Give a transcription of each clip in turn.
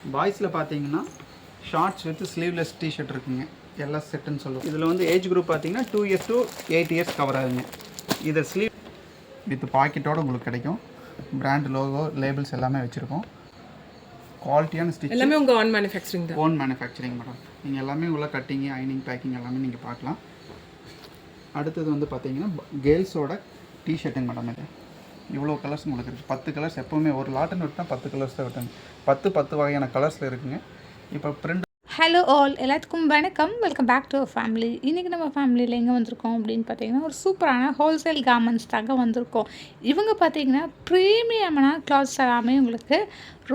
பாய்ஸில் பார்த்தீங்கன்னா shorts with sleeveless T shirt இருக்குங்க, எல்லாம் செட்டுன்னு சொல்லுவோம். இதில் வந்து ஏஜ் குரூப் பார்த்தீங்கன்னா 2 years to 8 years கவர் ஆகுங்க. இதை ஸ்லீவ் வித் பாக்கெட்டோடு உங்களுக்கு கிடைக்கும். பிராண்ட் லோகோ லேபிள்ஸ் எல்லாமே வச்சுருக்கோம். குவாலிட்டியான ஸ்டிச் எல்லாமே உங்கள் ஓன் மேனுஃபேக்சரிங் தான். Own manufacturing madam. நீங்கள் எல்லாமே உள்ள கட்டிங்கு ஐனிங் பேக்கிங் எல்லாமே நீங்கள் பார்க்கலாம். அடுத்தது வந்து பார்த்தீங்கன்னா கேர்ள்ஸோட டிஷர்ட்டுங்க மேடம். இது இவ்வளோ கலர்ஸ் உங்களுக்கு இருக்குது. 10 கலர்ஸ் எப்போவுமே ஒரு லாட்டுன்னு விட்டால் 10 கலர்ஸ் தான் விட்டாங்க. 10 வகையான கலர்ஸில் இருக்குங்க. இப்போ பிரிண்ட். ஹலோ ஆல், எல்லாத்துக்கும் வணக்கம். Welcome back to our family. இன்றைக்கி நம்ம ஃபேமிலியில் எங்கே வந்திருக்கோம் அப்படின்னு பார்த்தீங்கன்னா ஒரு சூப்பரான ஹோல்சேல் கார்மெண்ட்ஸ் தாங்க வந்திருக்கோம். இவங்க பார்த்தீங்கன்னா ப்ரீமியமான கிளாத்ஸ் எல்லாமே உங்களுக்கு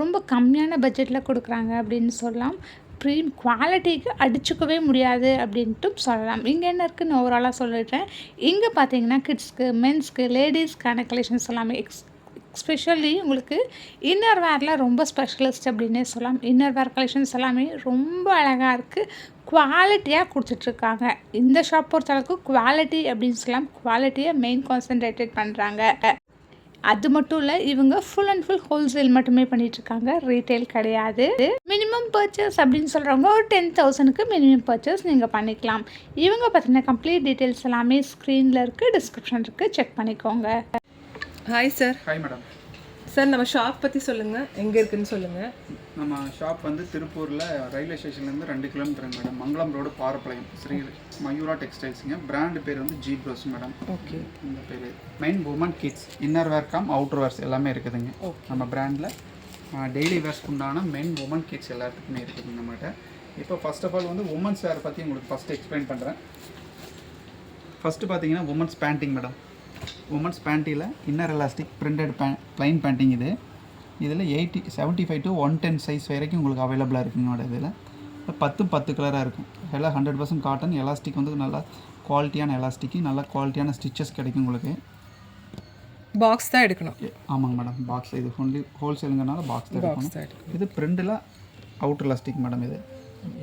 ரொம்ப கம்மியான பட்ஜெட்டில் கொடுக்குறாங்க அப்படின்னு சொல்லலாம். குவாலிட்டிக்கு அடிச்சுக்கவே முடியாது அப்படின்ட்டு சொல்லலாம். இங்கே என்ன இருக்குதுன்னு ஓவராலாக சொல்லிட்டேன். இங்கே பார்த்தீங்கன்னா கிட்ஸ்க்கு, மென்ஸ்க்கு, லேடிஸ்க்கான கலெக்ஷன்ஸ் எல்லாமே எஸ்பெஷலி உங்களுக்கு இன்னர் வேரில் ரொம்ப ஸ்பெஷலிஸ்ட் அப்படின்னே சொல்லலாம். இன்னர் வேர் கலெக்ஷன்ஸ் எல்லாமே ரொம்ப அழகாக இருக்குது, குவாலிட்டியாக கொடுத்துட்ருக்காங்க. இந்த ஷாப் பொறுத்தளவுக்கு குவாலிட்டி அப்படின்னு சொல்லலாம். குவாலிட்டியை மெயின் கான்சன்ட்ரேட்டட் பண்ணுறாங்க. அது மட்டும் இல்லை, இவங்க ஃபுல் அண்ட் ஃபுல் ஹோல்சேல் மட்டுமே பண்ணிகிட்ருக்காங்க, ரீட்டைல் கிடையாது. மினிமம் பர்ச்சேஸ் அப்படின்னு சொல்கிறவங்க ஒரு 10,000க்கு மினிமம் பர்ச்சேஸ் நீங்கள் பண்ணிக்கலாம். இவங்க பார்த்தீங்கன்னா கம்ப்ளீட் டீட்டெயில்ஸ் எல்லாமே ஸ்க்ரீனில் இருக்குது, டிஸ்கிரிப்ஷன் இருக்குது, செக் பண்ணிக்கோங்க. Hi sir. Hi madam. Sir நம்ம ஷாப் பற்றி சொல்லுங்கள், எங்கே இருக்குதுன்னு சொல்லுங்கள். நம்ம ஷாப் வந்து திருப்பூரில் ரயில்வே ஸ்டேஷன்லேருந்து 2 கிலோமீட்டருங்க மேடம். மங்களம் ரோடு, பாரப்பாளையம், ஸ்ரீ மயூரா டெக்ஸ்டைல்ஸுங்க. பிராண்டு பேர் வந்து ஜி ப்ரோஸ் மேடம். ஓகே. இந்த பேர் men women kids innerwear cum outerwears எல்லாமே இருக்குதுங்க. நம்ம பிராண்டில் டெய்லி வேர்ஸ் உண்டான மென் உமன் கிட்ஸ் எல்லாத்துக்குமே இருக்குதுங்க நம்மகிட்ட. இப்போ ஃபர்ஸ்ட் ஆஃப் ஆல் வந்து உமன்ஸ் வேர் பற்றி உங்களுக்கு ஃபஸ்ட்டு எக்ஸ்பிளைன் பண்ணுறேன். ஃபஸ்ட்டு பார்த்தீங்கன்னா உமன்ஸ் பேண்டிங் மேடம். உமன்ஸ் பேண்டியில் இன்னர் எலாஸ்டிக் பிரிண்டட் ப்ளைன் பேண்டிங். இதில் 75 to 110 சைஸ் வரைக்கும் உங்களுக்கு அவைலபிளாக இருக்குங்களோட. இதில் 10 கலராக இருக்கும். எல்லாம் 100% காட்டன். எலாஸ்டிக் வந்து நல்லா குவாலிட்டியான எலாஸ்டிக்கு, நல்லா குவாலிட்டியான ஸ்டிச்சஸ் கிடைக்கும் உங்களுக்கு. பாக்ஸ் தான் எடுக்கணும். ஆமாங்க மேடம், பாக்ஸ். இது ஒன்லி ஹோல்சேலுங்கிறனால பாக்ஸ் தான் எடுக்கணும். இது பிரிண்டில் அவுட்டர் எலாஸ்டிக் மேடம். இது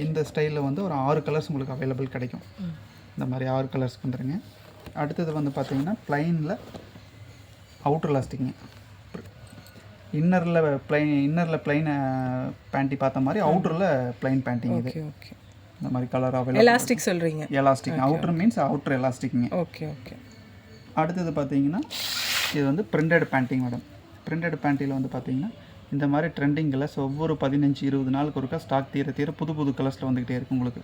இந்த ஸ்டைலில் வந்து ஒரு 6 கலர்ஸ் உங்களுக்கு அவைலபிள் கிடைக்கும். இந்த மாதிரி 6 கலர்ஸ் வந்துடுங்க. அடுத்தது வந்து பார்த்தீங்கன்னா ப்ளைனில் அவுட்டர் எலாஸ்டிக்ங்க. இன்னரில் ப்ளைன் பேண்ட்டி பார்த்த மாதிரி அவுட்டரில் ப்ளைன் பேண்டிங். இது இந்த மாதிரி கலர் அவைலபிள். எலாஸ்டிக் சொல்கிறீங்க? எலாஸ்டிக். அவுட்டர் மீன்ஸ் அவுட்டர் எலாஸ்டிக்ங்க. Okay okay. அடுத்தது பார்த்தீங்கன்னா இது வந்து பிரிண்டட் பேண்டிங் மேடம். பிரிண்டட் பேண்டியில் வந்து பார்த்தீங்கன்னா இந்த மாதிரி ட்ரெண்டிங் கலர்ஸ் ஒவ்வொரு 15-20 நாளுக்கு ஒருக்கா ஸ்டாக் தீர புது கலர்ஸில் வந்துக்கிட்டே இருக்கும் உங்களுக்கு.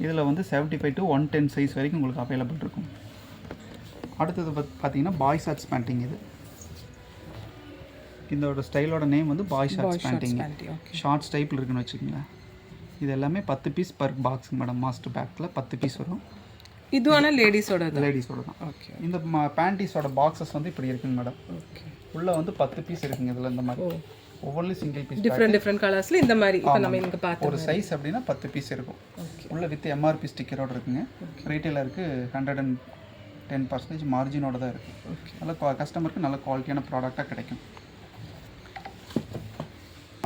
இதில் வந்து 75 to 110 சைஸ் வரைக்கும் உங்களுக்கு அவைலபிள் இருக்கும். அடுத்தது பார்த்தீங்கன்னா பாய் ஷார்ட்ஸ் பேண்டிங். இது இதோட ஸ்டைலோட நேம் வந்து பாய் ஷார்ட்ஸ் பேண்டிங். ஷார்ட்ஸ் டைப்பில் இருக்குன்னு வச்சுக்கோங்களேன். இது எல்லாமே 10 piece per box madam. Master பேக்கில் 10 பீஸ் வரும். இது ஆனால் லேடிஸோட தான். ஓகே. இந்த பேண்டிஸோட பாக்ஸஸ் வந்து இப்படி இருக்குங்க மேடம். ஓகே. உள்ளே வந்து 10 பீஸ் இருக்குங்க. இதில் இந்த மாதிரி ஒவ்வொன்றும் சிங்கிள் பீஸ், டிஃப்ரெண்ட் கலர்ஸில் இந்த மாதிரி. இப்போ நம்ம இங்கே பார்த்து ஒரு சைஸ் அப்படின்னா 10 பீஸ் இருக்கும். உள்ள வித் எம்ஆர்பி ஸ்டிக்கரோடு இருக்குங்க. ரீட்டைலருக்கு 110% மார்ஜினோட தான் இருக்குது. நல்ல கஸ்டமருக்கு நல்ல குவாலிட்டியான ப்ராடக்டாக கிடைக்கும்.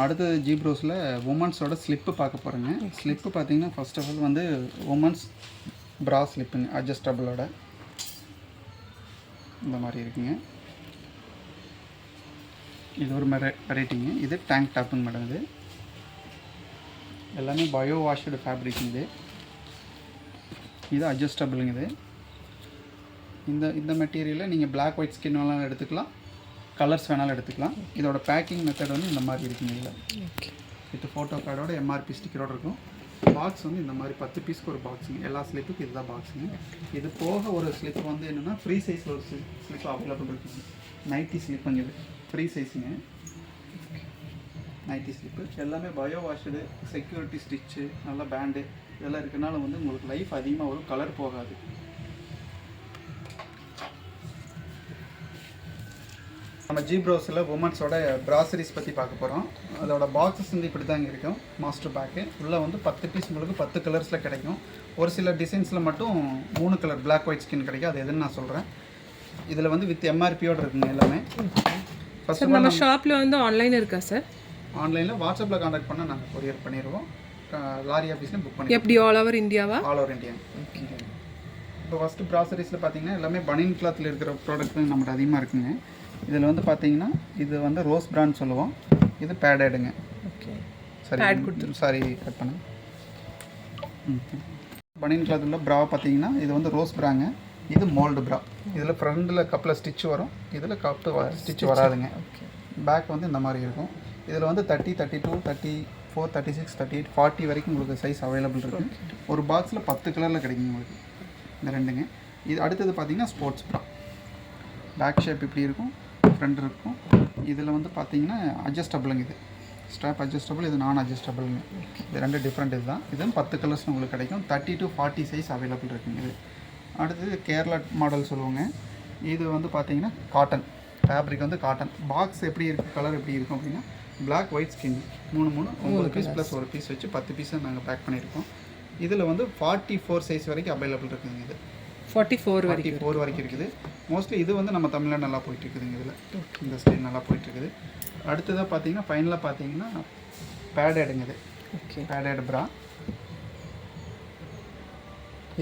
அடுத்தது ஜி ப்ரோஸில் உமன்ஸோட ஸ்லிப்பு பார்க்க போகிறேங்க. ஸ்லிப்பு பார்த்தீங்கன்னா ஃபர்ஸ்ட் ஆஃப் ஆல் வந்து உமன்ஸ் ப்ரா ஸ்லிப்புங்க, அட்ஜஸ்டபிளோட இந்த மாதிரி இருக்குங்க. இது ஒரு வெரைட்டிங்க. இது டேங்க் டாப்புங்க மேடம். இது எல்லாமே பயோ வாஷ்டு ஃபேப்ரிக். இது அட்ஜஸ்டபிளுங்க. இந்த மெட்டீரியலில் நீங்கள் பிளாக் ஒயிட் ஸ்கின் வேணாலும் எடுத்துக்கலாம், கலர்ஸ் வேணாலும் எடுத்துக்கலாம். இதோட பேக்கிங் மெத்தட் வந்து இந்த மாதிரி இருக்குங்க. இதில் வித் ஃபோட்டோ கார்டோட எம்ஆர்பி ஸ்டிக்கரோடு இருக்கும். பாக்ஸ் வந்து இந்த மாதிரி 10 பீஸ்க்கு ஒரு பாக்ஸுங்க. எல்லா ஸ்லிப்புக்கு இதுதான் பாக்ஸுங்க. இது போக ஒரு ஸ்லிப் வந்து என்னென்னா ஃப்ரீ சைஸில் ஒரு ஸ்லிப் அவைலபிள் இருக்குங்க. நைட்டி ஸ்லிப்புங்க. இது ஃப்ரீ சைஸுங்க. நைட்டி ஸ்லிப்பு எல்லாமே பயோ வாஷ்டு, செக்யூரிட்டி ஸ்டிச்சு, நல்ல பேண்டு இதெல்லாம் இருக்கனால வந்து உங்களுக்கு லைஃப் அதிகமாக வரும், கலர் போகாது. நம்ம ஜி ப்ரோஸில் உமன்ஸோட ப்ராசரிஸ் பற்றி பார்க்க போகிறோம். அதோட பாக்ஸஸ் வந்து இப்படி தாங்க இருக்கும். மாஸ்டர் பேக்கு உள்ளே வந்து 10 பீஸ் உங்களுக்கு 10 கலர்ஸில் கிடைக்கும். ஒரு சில டிசைன்ஸில் மட்டும் 3 கலர் பிளாக் ஒயிட் ஸ்கின் கிடைக்கும். அது எதுன்னு நான் சொல்கிறேன். இதில் வந்து வித் எம்ஆர்பியோடு இருக்குங்க எல்லாமே. ஃபர்ஸ்ட் நம்ம ஷாப்பில் வந்து ஆன்லைன் இருக்கா சார்? ஆன்லைனில் வாட்ஸ்அப்பில் கான்டாக்ட் பண்ணால் நாங்கள் கொரியர் பண்ணிடுவோம். லாரி ஆஃபீஸ்லேயும் புக் பண்ணி. எப்படி ஆல் ஓவர் இந்தியாவா? All over India. இப்போ ஃபஸ்ட்டு ப்ராசரிஸில் பார்த்தீங்கன்னா எல்லாமே பனியன் கிளாத்தில் இருக்கிற ப்ராடக்ட் தான் நம்மகிட்ட அதிகமாக இருக்குங்க. இதில் வந்து பார்த்தீங்கன்னா இது வந்து ரோஸ் பிராண்ட் சொல்லுவோம். இது பேடடுங்க. ஓகே. சாரி கட் பண்ணு. பனியன் கிளாத் உள்ள ப்ரா பார்த்தீங்கன்னா இது வந்து ரோஸ் ப்ராங்க, இது மோல்டு ப்ரா. இதில் ஃப்ரண்டில் கப்பில் ஸ்டிச் வரும், இதில் கப்பு ஸ்டிச் வராதுங்க. பேக் வந்து இந்த மாதிரி இருக்கும். இதில் வந்து 30, 32, 34, 36, 38, 40 வரைக்கும் உங்களுக்கு சைஸ் அவைலபிள் இருக்குது. ஒரு பாக்ஸில் 10 கலரில் கிடைக்கும் உங்களுக்கு இந்த ரெண்டுங்க. இது அடுத்தது பார்த்தீங்கன்னா ஸ்போர்ட்ஸ் ப்ரா. பேக் ஷேப் இப்படி இருக்கும், ஃப்ரண்ட் இருக்கும். இதில் வந்து பார்த்தீங்கன்னா அட்ஜஸ்டபிளுங்க, இது ஸ்ட்ராப் அட்ஜஸ்டபிள், இது நான் அட்ஜஸ்டபிளுங்க. இது ரெண்டு டிஃப்ரெண்ட் இது தான். இதுவும் 10 கலர்ஸ் உங்களுக்கு கிடைக்கும். 30 to 40 சைஸ் அவைலபிள் இருக்குங்க இது. அடுத்தது கேரளா மாடல் சொல்லுவோங்க. இது வந்து பார்த்தீங்கன்னா காட்டன் ஃபேப்ரிக், வந்து காட்டன். பாக்ஸ் எப்படி இருக்குது, கலர் எப்படி இருக்கும் அப்படின்னா black white skin 9 piece plus ஒரு பீஸ் வச்சு 10 பீஸை நாங்கள் பேக் பண்ணியிருக்கோம். இதில் வந்து 44 சைஸ் வரைக்கும் அவைலபிள் இருக்குதுங்க. இது 44 வரைக்கும் இருக்குது. மோஸ்ட்லி இது வந்து நம்ம தமிழ்நாடு நல்லா போயிட்டு இருக்குதுங்க. இதில் இந்த ஸ்டைல் நல்லா போயிட்டுருக்குது. அடுத்ததாக பார்த்தீங்கன்னா ஃபைனலாக பார்த்தீங்கன்னா பேடடுங்க. இது பேடட் ப்ரா.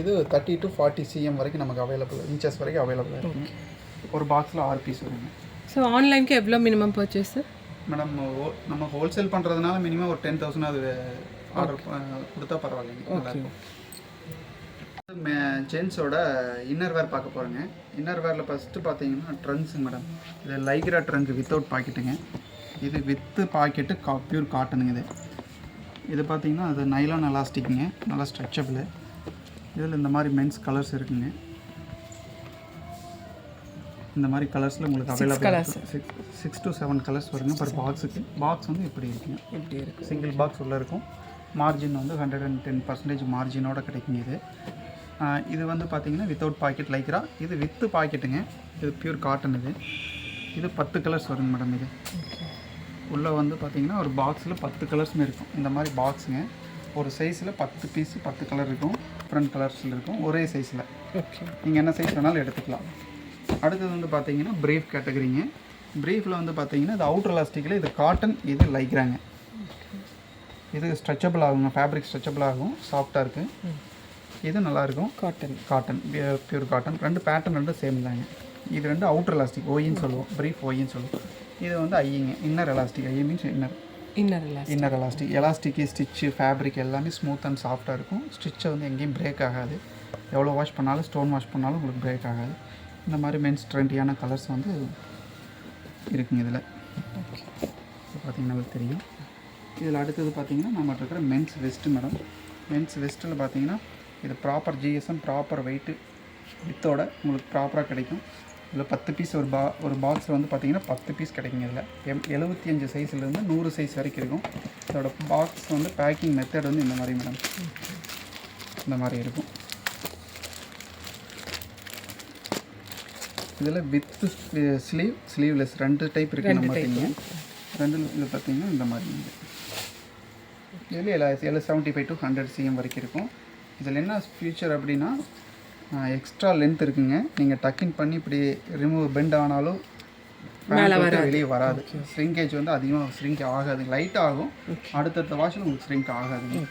இது 30 to 40 cm வரைக்கும் நமக்கு அவைலபிள், இன்ச்சஸ் வரைக்கும் அவைலபிள் இருக்குங்க. ஒரு பாக்ஸில் 6 பீஸ் வருங்க. ஸோ ஆன்லைனுக்கு எவ்வளோ மினிமம் பர்ச்சேஸ் மேடம்? நம்ம ஹோல்சேல் பண்ணுறதுனால மினிமம் ஒரு 10,000 அது ஆர்டர் கொடுத்தா பரவாயில்லைங்க, நல்லாயிருக்கும். ஜென்ஸோட இன்னர் வேர் பார்க்க போகிறேங்க. இன்னர் வேரில் ஃபஸ்ட்டு பார்த்தீங்கன்னா ட்ரங்க்ஸுங்க மேடம். இது லைக்ரா ட்ரங்க் வித்தவுட் பாக்கெட்டுங்க. இது வித்து பாக்கெட்டு பியூர் காட்டனுங்க. இது பார்த்தீங்கன்னா அது நைலான் எலாஸ்டிக்குங்க, நல்லா ஸ்ட்ரெச்சபிள். இதில் இந்த மாதிரி மென்ஸ் கலர்ஸ் இருக்குங்க. இந்த மாதிரி கலர்ஸில் உங்களுக்கு அவைலபிள் 6 to 7 கலர்ஸ் வருங்க பர் பாக்ஸுக்கு. பாக்ஸ் வந்து இப்படி இருக்குங்க, இப்படி இருக்குது. சிங்கிள் பாக்ஸ் உள்ளே இருக்கும். மார்ஜின் வந்து 110% மார்ஜினோட கிடைக்குங்க. இது வந்து பார்த்தீங்கன்னா வித்தவுட் பாக்கெட் லைக்ரா. இது வித்து பாக்கெட்டுங்க, இது பியூர் காட்டன். இது 10 கலர்ஸ் வருங்க மேடம். இது உள்ளே வந்து பார்த்தீங்கன்னா ஒரு பாக்ஸில் 10 கலர்ஸுமே இருக்கும். இந்த மாதிரி பாக்ஸுங்க, ஒரு சைஸில் 10 பீஸு 10 கலர் இருக்கும், டிஃப்ரெண்ட் கலர்ஸில் இருக்கும், ஒரே சைஸில். நீங்கள் என்ன சைஸ் வேணாலும் எடுத்துக்கலாம். அடுத்தது வந்து பார்த்தீங்கன்னா ப்ரீஃப் கேட்டகரிங்க. ப்ரீஃபில் வந்து பார்த்தீங்கன்னா இது அவுட்டர் எலாஸ்டிக்கில், இது காட்டன், இது லைக்ராங்க. இது ஸ்ட்ரெச்சபிள் ஆகுங்க, ஃபேப்ரிக் ஸ்ட்ரெச்சபிள் ஆகும், சாஃப்டாக இருக்குது. இது நல்லாயிருக்கும். Cotton pure cotton. ரெண்டு பேட்டர்ன் ரெண்டும் சேம் தாங்க. இது ரெண்டு அவுட்டர் எலாஸ்டிக், ஒயின்னு சொல்லுவோம், ப்ரீஃப் ஒயின்னு சொல்லுவோம். இது வந்து ஐயிங்க, inner elastic. I means inner elastic. எலாஸ்டிக்கு ஸ்டிச்சு ஃபேப்ரிக் எல்லாமே ஸ்மூத் அண்ட் சாஃப்டாக இருக்கும். ஸ்டிச்சை வந்து எங்கேயும் பிரேக் ஆகாது. எவ்வளோ வாஷ் பண்ணாலும், ஸ்டோன் வாஷ் பண்ணாலும் உங்களுக்கு பிரேக் ஆகாது. இந்த மாதிரி மென்ஸ் ட்ரெண்டியான கலர்ஸ் வந்து இருக்குங்க இதில். பார்த்திங்கன்னா உங்களுக்கு தெரியும். இதில் அடுத்தது பார்த்திங்கன்னா நம்மகிட்ட இருக்கிற மென்ஸ் வெஸ்ட்டு மேடம். மென்ஸ் வெஸ்ட்டில் பார்த்திங்கன்னா இது ப்ராப்பர் ஜிஎஸ்எம், ப்ராப்பர் வெயிட்டு வித்தோட உங்களுக்கு ப்ராப்பராக கிடைக்கும். இதில் 10 பீஸ் ஒரு பாக்ஸில் வந்து பார்த்திங்கன்னா 10 பீஸ் கிடைக்குங்க. இதில் 75 சைஸ்லேருந்து 100 சைஸ் வரைக்கும் இருக்கும். இதோட பாக்ஸ் வந்து பேக்கிங் மெத்தட் வந்து இந்த மாதிரி மேடம், இந்த மாதிரி இருக்கும். இதில் வித்து ஸ்லீவ்லெஸ் ரெண்டு டைப் இருக்குது. நம்ம பார்த்தீங்க ரெண்டு இதில் பார்த்தீங்கன்னா இந்த மாதிரி இதில் 75 to 100 cm வரைக்கும் இருக்கும். இதில் என்ன ஃபியூச்சர் அப்படின்னா எக்ஸ்ட்ரா லென்த் இருக்குங்க. நீங்கள் டக்கின் பண்ணி இப்படி ரிமூவ் பெண்ட் ஆனாலும் வெளியே வராது. ஸ்ரிங்கேஜ் வந்து அதிகமாக ஸ்ரிங்க் ஆகாது, லைட்டாக ஆகும். அடுத்தடுத்த வாஷில் உங்களுக்கு ஸ்ரிங்க் ஆகாதுங்க.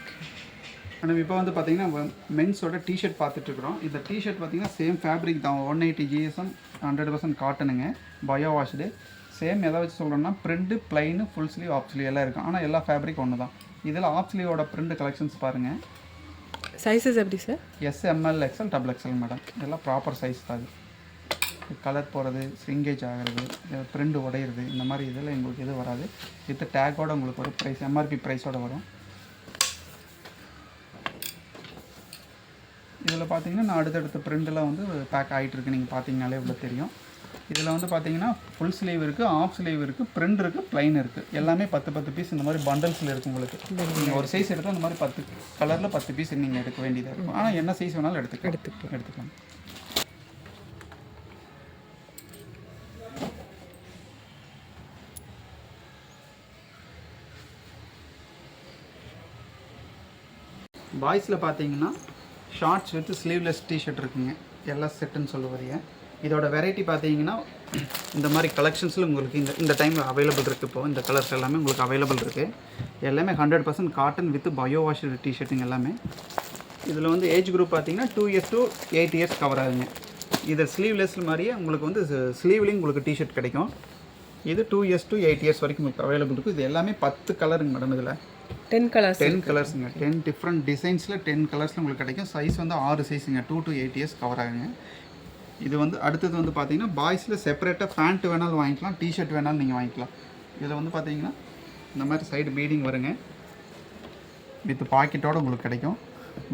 ஆனால் இப்போ வந்து பார்த்தீங்கன்னா மென்ஸோட டிஷர்ட் பார்த்துட்ருக்குறோம். இந்த டிஷர்ட் பார்த்தீங்கன்னா சேம் ஃபேப்ரிக் தான், 180 GSM, 100% காட்டனுங்க, பயோ வாஷ்டு. சேம் எதை வச்சு சொல்கிறோன்னா print, plain, full sleeve, of sleeve எல்லாம் இருக்கும். ஆனால் எல்லா ஃபேப்ரிக் ஒன்று தான். இதில் ஆஃப் ஸ்லீவோட பிரிண்ட் கலெக்ஷன்ஸ் பாருங்கள். சைஸஸ் எப்படி sir? SML, XL, XXL madam. இதெல்லாம் ப்ராப்பர் சைஸ் தான். கலர் போகிறது, ஸ்விங்கேஜ் ஆகிறது, பிரிண்ட் உடையிறது, இந்த மாதிரி இதில் எங்களுக்கு எதுவும் வராது. வித் டேக்கோடு உங்களுக்கு ஒரு ப்ரைஸ், MRP ப்ரைஸோடு வரும். இதில் பார்த்தீங்கன்னா நான் அடுத்தடுத்த பிரிண்டெலாம் வந்து பேக் ஆகிட்டுருக்கு. நீங்கள் பார்த்தீங்கனாலே இவ்வளோ தெரியும். இதில் வந்து பார்த்தீங்கன்னா ஃபுல் ஸ்லீவ் இருக்குது, ஆஃப் ஸ்லீவ் இருக்குது, பிரிண்ட் இருக்குது, ப்ளைன் இருக்குது. எல்லாமே 10 பீஸ் இந்த மாதிரி பண்டல்ஸில் இருக்குது உங்களுக்கு. நீங்கள் ஒரு சைஸ் எடுத்தால் அந்த மாதிரி 10 கலரில் 10 பீஸ் நீங்கள் எடுக்க வேண்டியதாக இருக்கும். ஆனால் என்ன சைஸ் வேணாலும் எடுத்துக்கலாம். பாய்ஸில் பார்த்தீங்கன்னா ஷார்ட்ஸ் வித் ஸ்லீவ்லெஸ் டிஷர்ட் இருக்குங்க, எல்லாம் செட்டுன்னு சொல்லுவாங்க. இதோட வெரைட்டி பார்த்தீங்கன்னா இந்த மாதிரி கலெக்ஷன்ஸில் உங்களுக்கு இந்த டைமில் அவைலபிள் இருக்குது. இப்போது இந்த கலர்ஸ் எல்லாமே உங்களுக்கு அவைலபிள் இருக்குது. எல்லாமே 100% காட்டன் வித் பயோ வாஷ் டிஷர்ட்டுங்க எல்லாமே. இதில் வந்து ஏஜ் குரூப் பார்த்தீங்கன்னா 2 years to 8 years கவர் ஆகுங்க. இது ஸ்லீவ்லெஸ் மாதிரியே உங்களுக்கு வந்து ஸ்லீவ்லேயும் உங்களுக்கு டிஷர்ட் கிடைக்கும். இது 2 years to 8 years வரைக்கும் உங்களுக்கு அவைலபிள் இருக்குது. இது எல்லாமே 10 கலருங்க மேடம். இதில் 10 கலர்ஸ் 10 கலர்ஸுங்க. 10 டிஃப்ரெண்ட் டிசைன்ஸில் 10 கலர்ஸில் உங்களுக்கு கிடைக்கும். சைஸ் வந்து 6 சைஸுங்க. 2 to 8 years கவர் ஆகுங்க. இது வந்து அடுத்தது வந்து பார்த்தீங்கன்னா பாய்ஸில் செப்பரேட்டாக பேண்ட் வேணாலும் வாங்கிக்கலாம், டிஷர்ட் வேணாலும் நீங்கள் வாங்கிக்கலாம். இதில் வந்து பார்த்தீங்கன்னா இந்த மாதிரி சைடு பீடிங் வருங்க. வித் பாக்கெட்டோடு உங்களுக்கு கிடைக்கும்.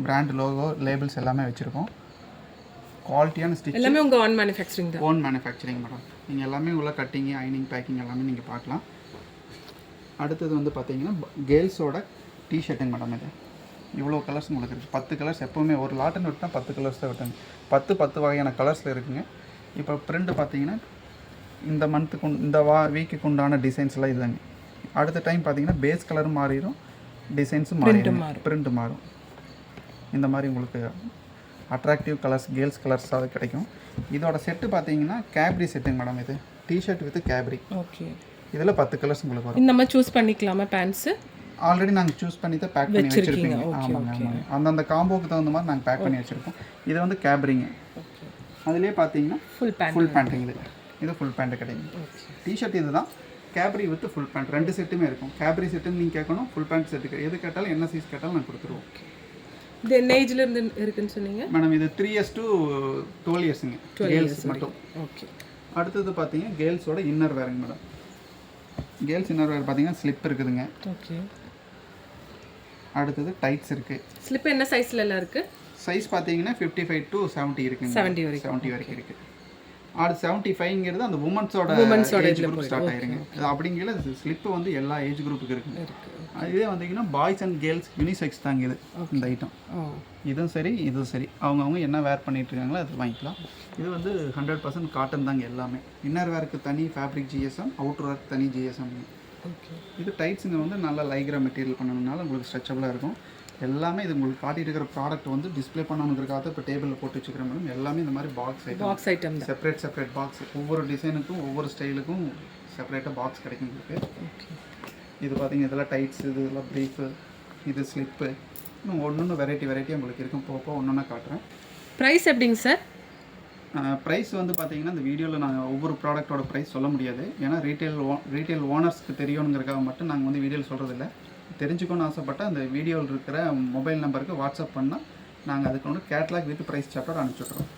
பிராண்ட் லோகோ லேபிள்ஸ் எல்லாமே வச்சுருக்கோம். குவாலிட்டியான ஸ்டிச் எல்லாமே உங்கள் ஓன் மேனுஃபேக்சரிங் தான். Own manufacturing madam. நீங்கள் எல்லாமே உள்ள கட்டிங்கு, ஐனிங், பேக்கிங் எல்லாமே நீங்கள் பார்க்கலாம். அடுத்தது வந்து பார்த்தீங்கன்னா கேர்ள்ஸோட டிஷர்ட்டுங்க மேடம். இது இவ்வளோ கலர்ஸ் உங்களுக்கு இருக்குது. 10 கலர்ஸ் எப்போவுமே ஒரு லாட்டுன்னு விட்டால் 10 கலர்ஸ் தான் விட்டாங்க. 10 வகையான கலர்ஸில் இருக்குங்க. இப்போ பிரிண்ட் பார்த்தீங்கன்னா இந்த மந்த்துக்கு இந்த வீக்குக்கு உண்டான டிசைன்ஸ்லாம் இதுதாங்க. அடுத்த டைம் பார்த்தீங்கன்னா பேஸ் கலரும் மாறிடும், டிசைன்ஸும் மாறிடும், பிரிண்ட் மாறும். இந்த மாதிரி உங்களுக்கு அட்ராக்டிவ் கலர்ஸ் கேர்ள்ஸ் கலர்ஸ் அது கிடைக்கும். இதோட செட்டு பார்த்தீங்கன்னா கேப்ரி செட்டுங்க மேடம். இது டிஷர்ட் வித் கேப்ரி. ஓகே. இதில் 10 கலர்ஸ் உங்களுக்கு வரும். இந்த மாதிரி சூஸ் பண்ணிக்கலாமா பேண்ட்ஸு? ஆல்ரெடி நாங்கள் சூஸ் பண்ணி தான் பேக் பண்ணி வச்சுருப்பீங்க. ஆமாங்க ஆமாங்க. அந்தந்த காம்போக்கு தகுந்த மாதிரி நாங்கள் பேக் பண்ணி வச்சுருக்கோம். இது வந்து கேப்ரிங்க. அதுலேயே பார்த்தீங்கன்னா ஃபுல் பேண்ட்டுங்க. இது ஃபுல் பேண்ட்டு கிடைக்கும். டிஷர்ட் இது தான். கேப்ரி வித் ஃபுல் பேண்ட் 2 செட்டுமே இருக்கும். கேப்ரி செட்டுன்னு நீங்கள் கேட்கணும், ஃபுல் பேண்ட் செட்டுக்கு எது கேட்டாலும் என்ன சைஸ் கேட்டாலும் நான் கொடுத்துருவோம். இது என்ன ஏஜ்ல இருந்து இருக்குன்னு சொன்னீங்க மேடம்? இது 3 years to 12 yearsங்க. கேர்ள்ஸ் மட்டும். ஓகே. அடுத்தது பார்த்தீங்கன்னா கேர்ள்ஸோட இன்னர் வேருங்க மேடம். கேர்ள்ஸ் இன்னர் வேர் பார்த்தீங்கன்னா ஸ்லிப் இருக்குதுங்க. ஓகே. அடுத்தது டைட்ஸ் இருக்குது. ஸ்லிப் என்ன சைஸ்ல எல்லாம் இருக்குது? சைஸ் பார்த்தீங்கன்னா 55 to 70 இருக்குங்க. 70 வரைக்கும் இருக்குது. அடுத்து 75ங்கிறது அந்த உமன்ஸோட ஏஜ் குரூப் ஸ்டார்ட் ஆயிருங்க. அது அப்படிங்கிற ஸ்லிப்பு வந்து எல்லா ஏஜ் குரூப்புக்கு இருக்குங்க. இதே வந்தீங்கன்னா பாய்ஸ் அண்ட் கேர்ள்ஸ் யூனிசெக்ஸ் தாங்க இது. இந்த ஐட்டம் இதுவும் சரி இதுவும் சரி அவங்கவுங்க என்ன வேர் பண்ணிட்டு இருக்காங்களோ அது வாங்கிக்கலாம். இது வந்து 100% காட்டன் தாங்க எல்லாமே. இன்னர் வேருக்கு தனி ஃபேப்ரிக் ஜிஎஸ்எம், அவுட்டர் வேருக்கு தனி ஜிஎஸ்எம். இது டைட்ஸுங்க வந்து நல்லா லைக்ரா மெட்டீரியல் பண்ணணும்னால உங்களுக்கு ஸ்ட்ரெச்சபிளாக இருக்கும். எல்லாமே இது உங்களுக்கு காட்டிட்டு இருக்கிற ப்ராடக்ட் வந்து டிஸ்பிளே பண்ணணுங்கிறதுக்காக இப்போ டேபிளில் போட்டு வச்சுக்கிறேன் மேடம். எல்லாமே இந்த மாதிரி பாக்ஸ் ஐட்டம் செப்பரேட் பாக்ஸ். ஒவ்வொரு டிசைனுக்கும் ஒவ்வொரு ஸ்டைலுக்கும் செப்பரேட்டாக பாக்ஸ் கிடைக்கும் உங்களுக்கு. இது பார்த்தீங்க இதெல்லாம் டைட்ஸ், இதெல்லாம் ப்ரீஃபு, இது ஸ்லிப்பு, இன்னும் ஒன்று வெரைட்டியாக உங்களுக்கு இருக்கும். போக ஒன்றா காட்டுறேன். ப்ரைஸ் எப்படிங்க சார்? ப்ரைஸ் வந்து பார்த்தீங்கன்னா இந்த வீடியோவில் நான் ஒவ்வொரு ப்ராடக்ட்டோட ப்ரைஸ் சொல்ல முடியாது. ஏன்னா ரீட்டைல் ஓனர்ஸ்க்கு தெரியணுங்கிறதுக்காக மட்டும் நாங்கள் வந்து வீடியோவில் சொல்கிறதில்ல. தெரிஞ்சுக்கணும்னு ஆசைப்பட்டால் அந்த வீடியோவில் இருக்கிற மொபைல் நம்பருக்கு வாட்ஸ்அப் பண்ணால் நாங்கள் அதுக்கு வந்து கேட்லாக் வித் ப்ரைஸ் சாப்டர் அனுப்பிச்சுட்றோம்.